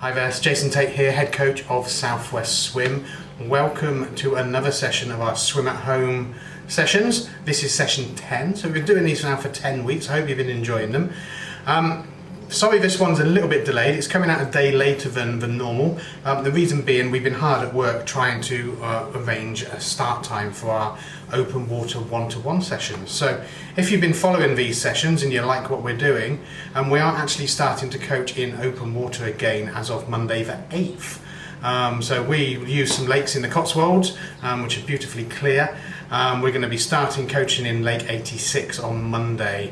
Hi there, it's Jason Tait here, head coach of Southwest Swim. Welcome to another session of our Swim at Home sessions. This is session 10, so we've been doing these now for 10 weeks. I hope you've been enjoying them. Sorry this one's a little bit delayed, it's coming out a day later than normal. The reason being we've been hard at work trying to arrange a start time for our open water one-to-one sessions. So if you've been following these sessions and you like what we're doing, we are actually starting to coach in open water again as of Monday the 8th. So we use some lakes in the Cotswolds, which are beautifully clear. We're going to be starting coaching in Lake 86 on Monday.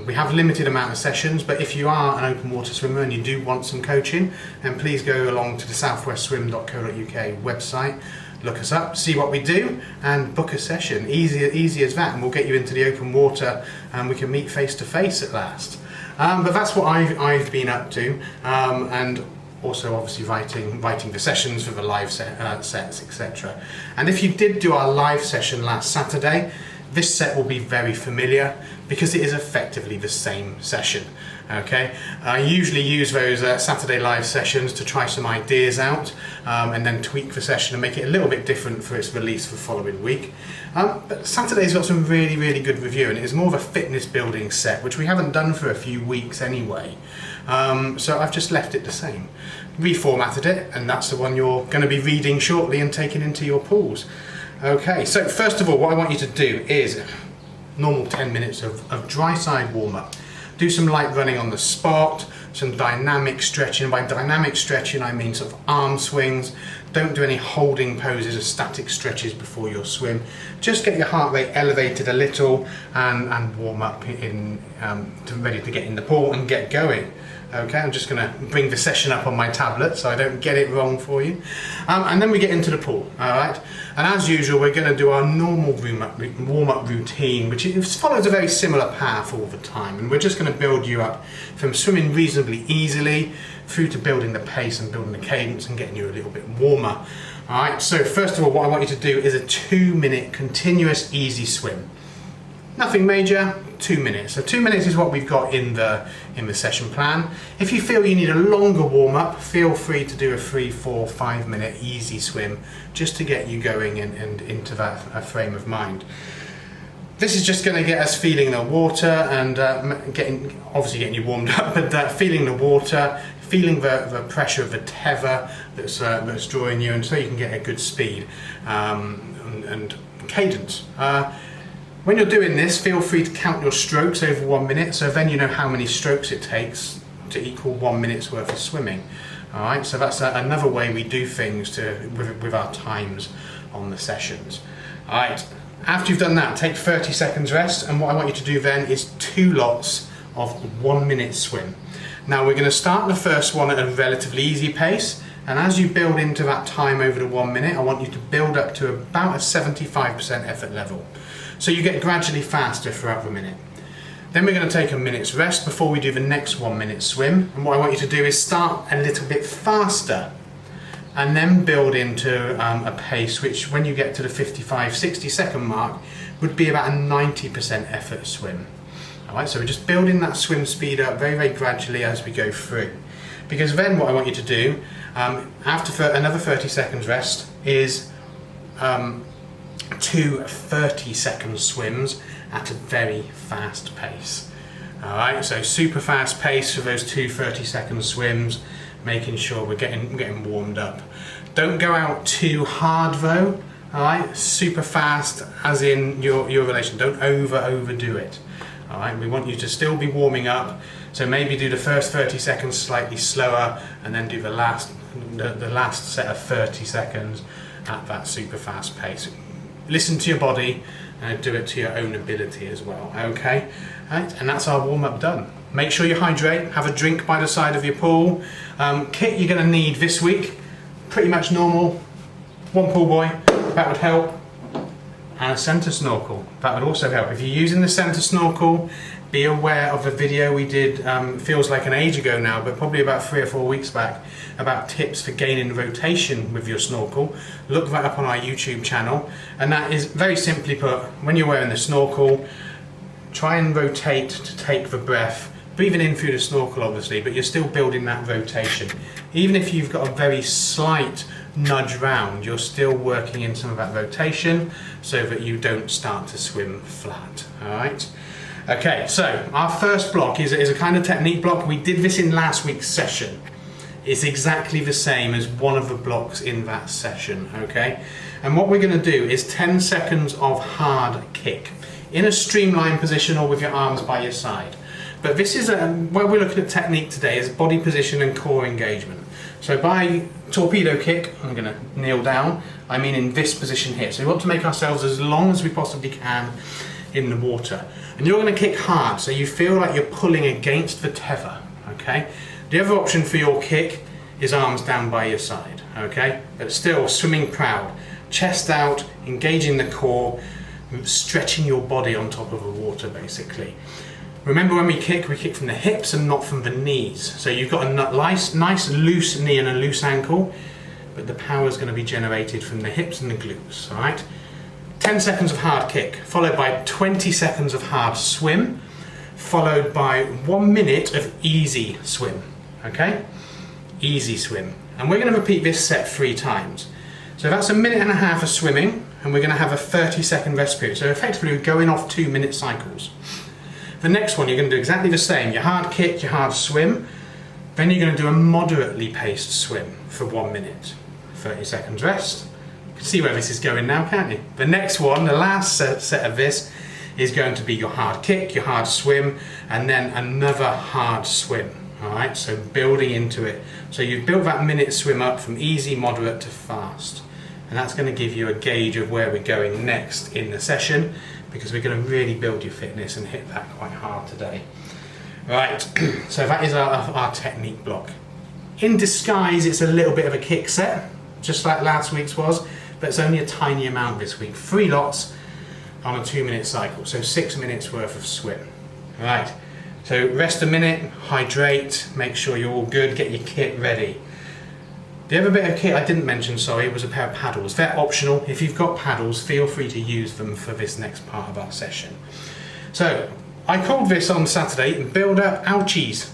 We have a limited amount of sessions, but if you are an open water swimmer and you do want some coaching, then please go along to the southwestswim.co.uk website, look us up, see what we do, and book a session. Easy as that, and we'll get you into the open water and we can meet face to face at last. But that's what I've been up to, and also obviously writing the sessions for the live sets, etc. And if you did do our live session last Saturday, this set will be very familiar because it is effectively the same session. Okay, I usually use those Saturday live sessions to try some ideas out and then tweak the session and make it a little bit different for its release for the following week. But Saturday's got some really good review, and it is more of a fitness building set, which we haven't done for a few weeks anyway. So I've just left it the same, reformatted it, and that's the one you're going to be reading shortly and taking into your pools. Okay, so first of all, what I want you to do is normal 10 minutes of dry side warm up. Do some light running on the spot, some dynamic stretching. By dynamic stretching I mean sort of arm swings. Don't do any holding poses or static stretches before your swim. Just get your heart rate elevated a little and warm up ready to get in the pool and get going. Okay, I'm just going to bring the session up on my tablet so I don't get it wrong for you. And then we get into the pool, alright? And as usual, we're going to do our normal warm-up routine, which follows a very similar path all the time. And we're just going to build you up from swimming reasonably easily through to building the pace and building the cadence and getting you a little bit warmer. Alright, so first of all, what I want you to do is a 2-minute continuous easy swim. Nothing major, 2 minutes. So 2 minutes is what we've got in the session plan. If you feel you need a longer warm up, feel free to do a 3, 4, 5 minute easy swim just to get you going and into that frame of mind. This is just going to get us feeling the water and getting you warmed up, but feeling the water, feeling the pressure of the tether that's drawing you, and so you can get a good speed and cadence. When you're doing this, feel free to count your strokes over 1 minute, so then you know how many strokes it takes to equal 1 minute's worth of swimming. Alright, so that's another way we do things with our times on the sessions. Alright, after you've done that, take 30 seconds rest, and what I want you to do then is 2 lots of 1 minute swim. Now we're going to start the first one at a relatively easy pace, and as you build into that time over the 1 minute, I want you to build up to about a 75% effort level. So you get gradually faster throughout the minute. Then we're going to take a minute's rest before we do the next 1 minute swim. And what I want you to do is start a little bit faster and then build into a pace which, when you get to the 55-60 second mark, would be about a 90% effort swim. Alright, so we're just building that swim speed up very gradually as we go through. Because then what I want you to do, after another 30 seconds rest, is 2 30-second swims at a very fast pace. Alright, so super fast pace for those 2 30-second swims, making sure we're getting warmed up. Don't go out too hard though. Alright, super fast as in your relation. Don't overdo it. Alright, we want you to still be warming up, so maybe do the first 30 seconds slightly slower and then do the last set of 30 seconds at that super fast pace. Listen to your body and do it to your own ability as well, okay? Right, and that's our warm-up done. Make sure you hydrate, have a drink by the side of your pool. Kit you're going to need this week, pretty much normal. 1 pool buoy, that would help. And a centre snorkel, that would also help. If you're using the centre snorkel, be aware of the video we did, feels like an age ago now, but probably about 3 or 4 weeks back, about tips for gaining rotation with your snorkel. Look that up on our YouTube channel, and that is very simply put, when you're wearing the snorkel, try and rotate to take the breath breathing in through the snorkel obviously, but you're still building that rotation. Even if you've got a very slight nudge round, you're still working in some of that rotation so that you don't start to swim flat. All right. Okay, so our first block is a kind of technique block. We did this in last week's session. It's exactly the same as one of the blocks in that session, okay? And what we're going to do is 10 seconds of hard kick in a streamlined position or with your arms by your side. But this is where we're looking at technique today is body position and core engagement. So by torpedo kick, I'm going to kneel down, I mean in this position here. So we want to make ourselves as long as we possibly can in the water. And you're going to kick hard, so you feel like you're pulling against the tether, okay? The other option for your kick is arms down by your side, okay? But still swimming proud, chest out, engaging the core, stretching your body on top of the water basically. Remember when we kick from the hips and not from the knees. So you've got a nice loose knee and a loose ankle, but the power is going to be generated from the hips and the glutes, all right? 10 seconds of hard kick, followed by 20 seconds of hard swim, followed by 1 minute of easy swim, okay? Easy swim. And we're going to repeat this set 3 times. So that's 1.5 minutes of swimming, and we're going to have a 30-second rest period. So effectively we're going off 2-minute cycles. The next one, you're going to do exactly the same. Your hard kick, your hard swim. Then you're going to do a moderately paced swim for 1 minute. 30 seconds rest. You can see where this is going now, can't you? The next one, the last set of this, is going to be your hard kick, your hard swim, and then another hard swim. All right, so building into it. So you've built that minute swim up from easy, moderate to fast. And that's going to give you a gauge of where we're going next in the session, because we're going to really build your fitness and hit that quite hard today. Right, so that is our technique block. In disguise, it's a little bit of a kick set, just like last week's was, but it's only a tiny amount this week. 3 lots on a 2-minute cycle, so 6 minutes worth of swim. Right, so rest a minute, hydrate, make sure you're all good, get your kit ready. The other bit of kit I didn't mention, sorry, was a pair of paddles. They're optional. If you've got paddles, feel free to use them for this next part of our session. So, I called this on Saturday Build Up Ouchies,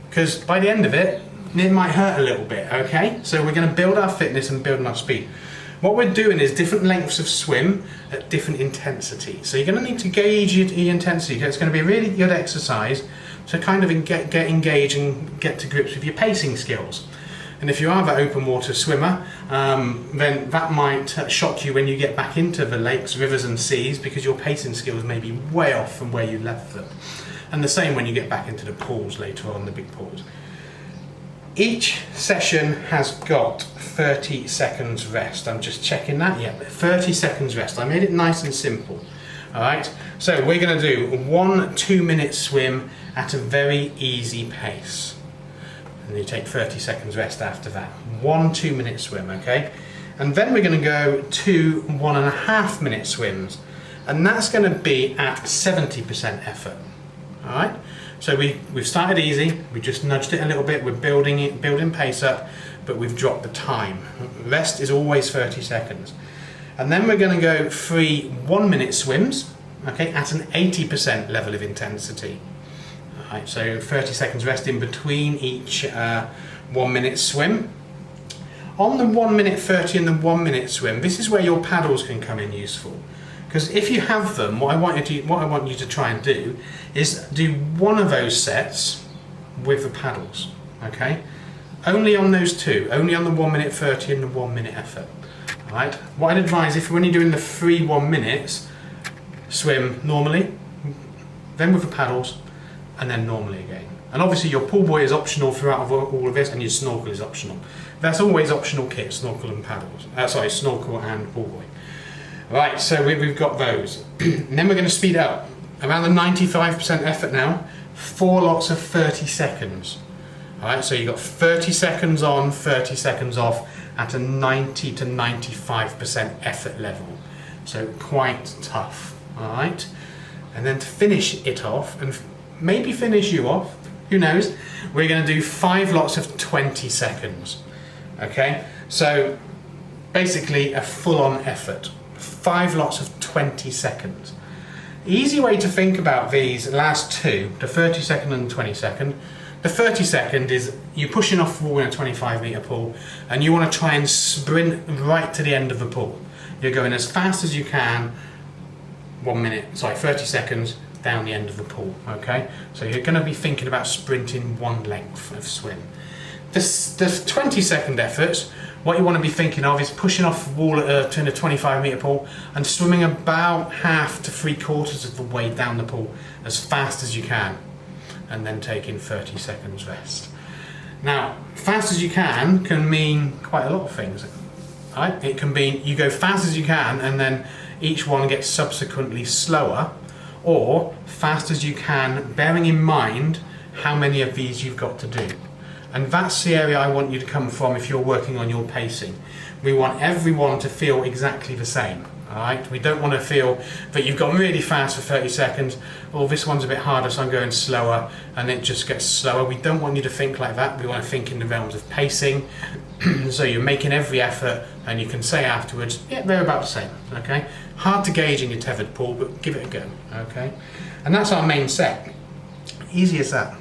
because by the end of it, it might hurt a little bit, okay? So we're going to build our fitness and build our speed. What we're doing is different lengths of swim at different intensity. So you're going to need to gauge your intensity. It's going to be a really good exercise to kind of get engaged and get to grips with your pacing skills. And if you are that open water swimmer, then that might shock you when you get back into the lakes, rivers and seas, because your pacing skills may be way off from where you left them. And the same when you get back into the pools later on, the big pools. Each session has got 30 seconds rest. I'm just checking that. Yeah, 30 seconds rest. I made it nice and simple. All right, so we're going to do 1 2-minute swim at a very easy pace. And you take 30 seconds rest after that. 1 2-minute swim, okay? And then we're going to go 2 1.5-minute swims. And that's going to be at 70% effort. All right? So we've started easy, we just nudged it a little bit, we're building pace up, but we've dropped the time. Rest is always 30 seconds. And then we're going to go 3 1-minute swims, okay, at an 80% level of intensity. All right, so 30 seconds rest in between each 1-minute swim. On the 1 minute 30 and the 1 minute swim, this is where your paddles can come in useful. Because if you have them, what I want you to try and do is do one of those sets with the paddles, okay? Only on those 2, only on the 1 minute 30 and the 1 minute effort. All right? What I'd advise, if when you're doing the 3 1 minutes, swim normally, then with the paddles, and then normally again. And obviously your pool buoy is optional throughout all of this, and your snorkel is optional. That's always optional kit, snorkel and paddles. Snorkel and pool buoy. Right, so we've got those. And then we're going to speed up. Around the 95% effort now, 4 lots of 30 seconds. All right, so you've got 30 seconds on, 30 seconds off at a 90 to 95% effort level. So quite tough, all right? And then to finish it off, and maybe finish you off, who knows, we're going to do 5 lots of 20 seconds, okay? So basically a full-on effort. 5 lots of 20 seconds. Easy way to think about these last two, the 30-second and the 20-second. The 30-second is you pushing off the wall in a 25-metre pool and you want to try and sprint right to the end of the pool. You're going as fast as you can, 30 seconds down the end of the pool, okay? So you're going to be thinking about sprinting one length of swim. The 20-second efforts, what you want to be thinking of is pushing off the wall in a 25-metre pool and swimming about half to 3/4 of the way down the pool as fast as you can, and then taking 30 seconds rest. Now, fast as you can mean quite a lot of things. Right? It can be you go fast as you can and then each one gets subsequently slower, or fast as you can, bearing in mind how many of these you've got to do. And that's the area I want you to come from if you're working on your pacing. We want everyone to feel exactly the same. Alright? We don't want to feel that you've gone really fast for 30 seconds, oh, this one's a bit harder so I'm going slower, and it just gets slower. We don't want you to think like that. We want to think in the realms of pacing. So you're making every effort and you can say afterwards, yeah, they're about the same. Okay? Hard to gauge in your tethered pool, but give it a go. Okay? And that's our main set. Easy as that.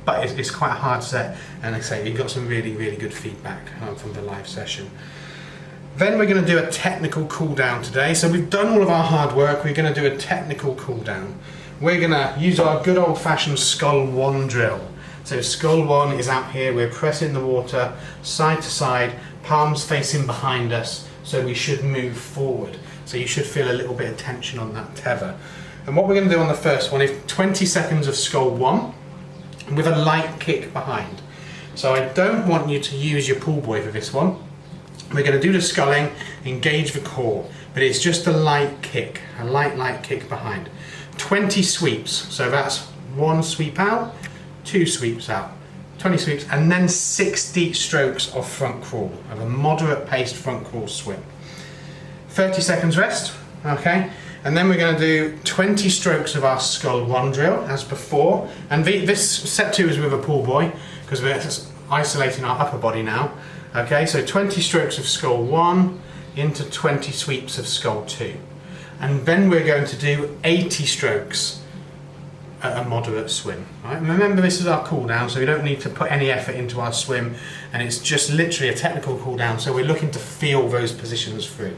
But it's quite a hard set, and like I say, you got some really, really good feedback from the live session. Then we're going to do a technical cool down today. So we've done all of our hard work, we're going to do a technical cool down. We're going to use our good old fashioned skull one drill. So skull one is out here, we're pressing the water side to side, palms facing behind us, so we should move forward. So you should feel a little bit of tension on that tether. And what we're going to do on the first one is 20 seconds of skull one, with a light kick behind. So I don't want you to use your pool boy for this one. We're going to do the sculling, engage the core, but it's just a light kick, a light kick behind. 20 sweeps, so that's one sweep out, two sweeps out, 20 sweeps, and then 60 strokes of front crawl, of a moderate paced front crawl swim. 30 seconds rest, okay? And then we're going to do 20 strokes of our skull one drill as before. And this set 2 is with a pool boy because we're isolating our upper body now. Okay, so 20 strokes of skull one into 20 sweeps of skull 2. And then we're going to do 80 strokes at a moderate swim. Right? And remember, this is our cool down, so we don't need to put any effort into our swim, and it's just literally a technical cool down, so we're looking to feel those positions through.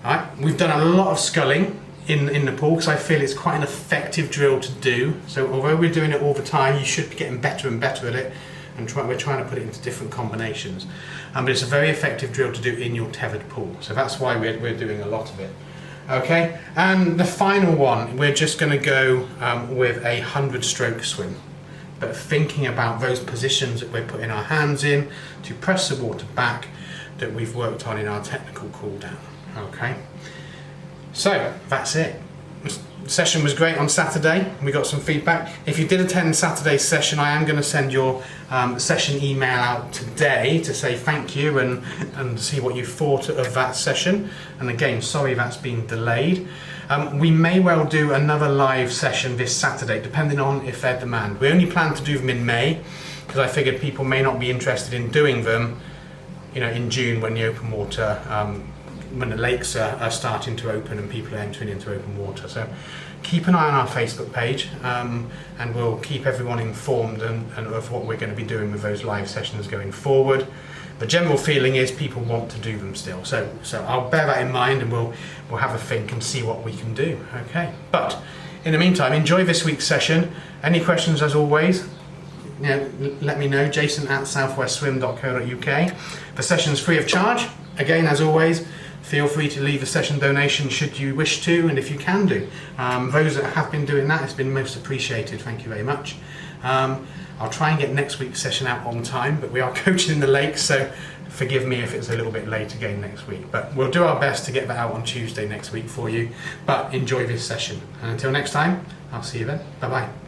Right, we've done a lot of sculling in the pool because I feel it's quite an effective drill to do. So although we're doing it all the time, you should be getting better and better at it, and we're trying to put it into different combinations. But it's a very effective drill to do in your tethered pool. So that's why we're doing a lot of it. Okay, and the final one, we're just going to go with a 100-stroke swim. But thinking about those positions that we're putting our hands in to press the water back that we've worked on in our technical cool down. Okay, so that's it. The session was great on Saturday. We got some feedback. If you did attend Saturday's session, I am going to send your session email out today to say thank you and see what you thought of that session. And again, sorry that's been delayed. We may well do another live session this Saturday, depending on if they're demand. We only plan to do them in May because I figured people may not be interested in doing them, you know, in June when the open water. When the lakes are starting to open and people are entering into open water. So keep an eye on our Facebook page and we'll keep everyone informed and of what we're going to be doing with those live sessions going forward. The general feeling is people want to do them still. So I'll bear that in mind and we'll have a think and see what we can do. Okay. But in the meantime, enjoy this week's session. Any questions as always, you know, let me know, jason@southwestswim.co.uk. The session's free of charge. Again, as always, feel free to leave a session donation should you wish to, and if you can do. Those that have been doing that, it's been most appreciated. Thank you very much. I'll try and get next week's session out on time, but we are coaching in the lakes, so forgive me if it's a little bit late again next week. But we'll do our best to get that out on Tuesday next week for you. But enjoy this session. And until next time, I'll see you then. Bye-bye.